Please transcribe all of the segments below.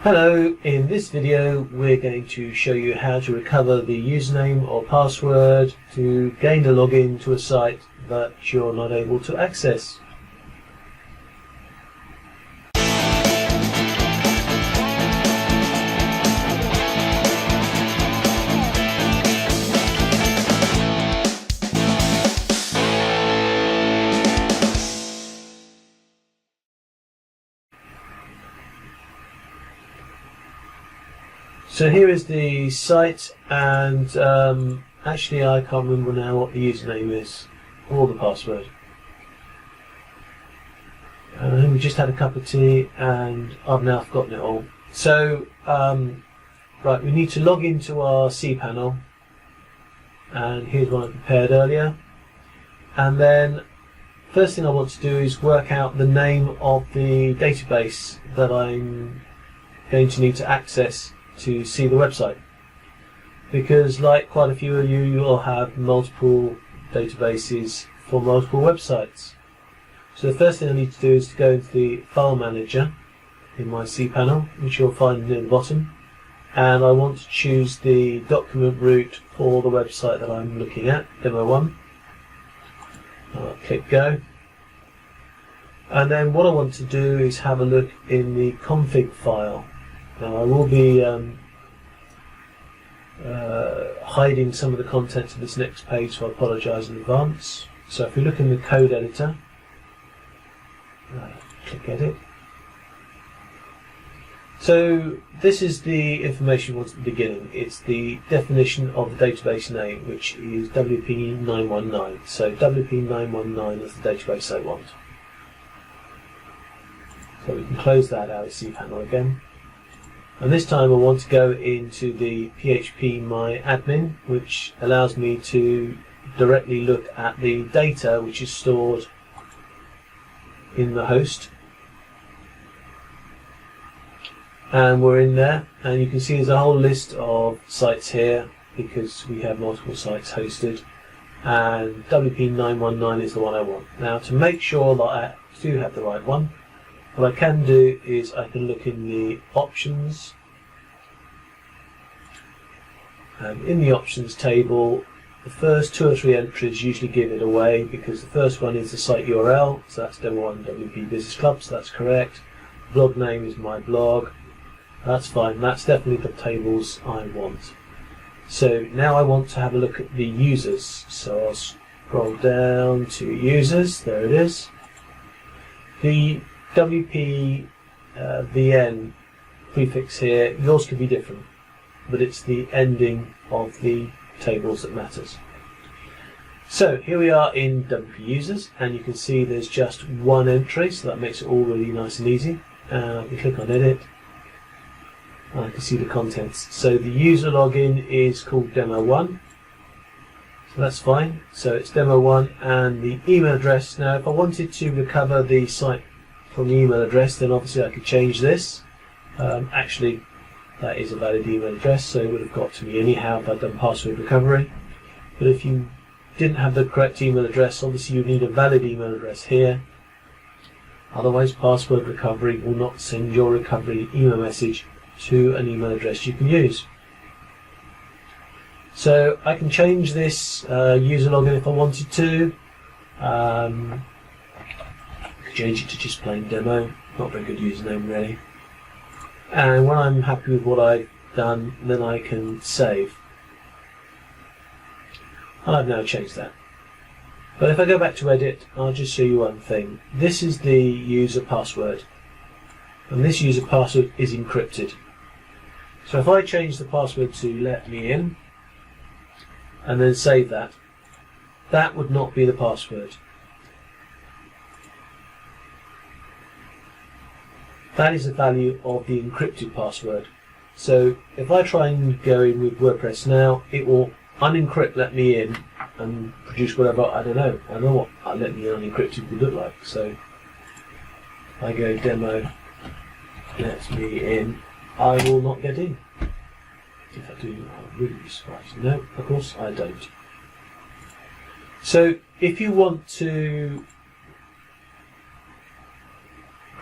Hello, in this video we're going to show you how to recover the username or password to gain a login to a site that you're not able to access. So here is the site, and actually I can't remember now what the username is or the password. We just had a cup of tea and I've now forgotten it all. So right, we need to log into our cPanel, and here's one I prepared earlier. And then first thing I want to do is work out the name of the database that I'm going to need to access to see the website, because like quite a few of you, you'll have multiple databases for multiple websites. So the first thing I need to do is to go into the file manager in my cPanel, which you'll find near the bottom, and I want to choose the document root for the website that I'm looking at, demo1. I'll click go, and then what I want to do is have a look in the config file. Now I will be hiding some of the content of this next page, so I apologise in advance. So if we look in the code editor, click edit. So this is the information we want at the beginning. It's the definition of the database name, which is WP919. So WP919 is the database I want. So we can close that out of cPanel again. And this time I want to go into the PHP My Admin, which allows me to directly look at the data which is stored in the host. And we're in there, and you can see there's a whole list of sites here because we have multiple sites hosted, and WP919 is the one I want. Now, to make sure that I do have the right one, what I can do is I can look in the options, and in the options table the first 2 or 3 entries usually give it away, because the first one is the site URL, so that's demo1 WP Business Club, so that's correct. Blog name is my blog, that's fine, that's definitely the tables I want. So now I want to have a look at the users, so I'll scroll down to users, there it is. The WP VN prefix here, yours could be different, but it's the ending of the tables that matters. So here we are in WP users, and you can see there's just one entry, so that makes it all really nice and easy. I can click on edit, and I can see the contents. So the user login is called demo1, so that's fine. So it's demo1, and the email address. Now if I wanted to recover the site from the email address, then obviously I could change this. Actually, that is a valid email address, so it would have got to me anyhow if I'd done password recovery. But if you didn't have the correct email address, obviously you need a valid email address here. Otherwise, password recovery will not send your recovery email message to an email address you can use. So I can change this user login if I wanted to. Change it to just plain demo, not a very good username really. And when I'm happy with what I've done, then I can save. And I've now changed that. But if I go back to edit, I'll just show you one thing. This is the user password, and this user password is encrypted. So if I change the password to let me in and then save that, that would not be the password. That is the value of the encrypted password. So if I try and go in with WordPress now, it will unencrypt let me in and produce whatever, I don't know what let me in unencrypted would look like. So I go demo lets me in, I will not get in. If I do, I'll really be surprised. No, of course I don't. So if you want to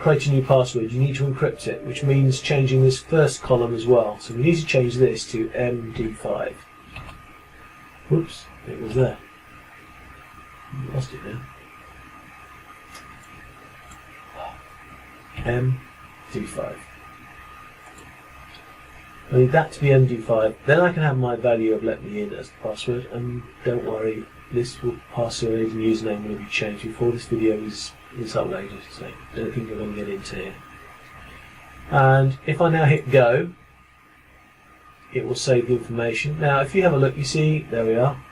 create a new password, you need to encrypt it, which means changing this first column as well. So we need to change this to MD5. Whoops, it was there. Lost it now. MD5. I need that to be MD5. Then I can have my value of let me in as the password, and don't worry, this password and username will be changed before this video is uploaded, so I don't think I'm going to get into here. And if I now hit go, it will save the information. Now if you have a look, you see, there we are.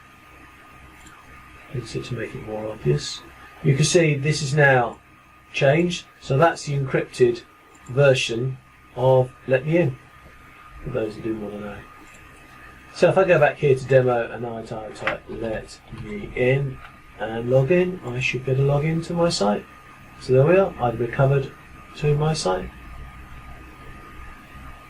It's to make it more obvious. You can see this is now changed, so that's the encrypted version of let me in, for those who do want to know. So if I go back here to demo and I type let me in and log in, I should get a login to my site. So there we are, I've recovered to my site.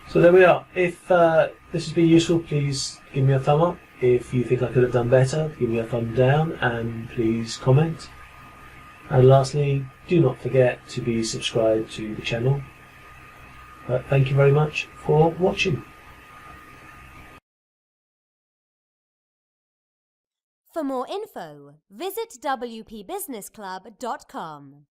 So there we are. If this has been useful, please give me a thumb up. If you think I could have done better, give me a thumb down and please comment. And lastly, do not forget to be subscribed to the channel. Thank you very much for watching. For more info, visit wpbusinessclub.com.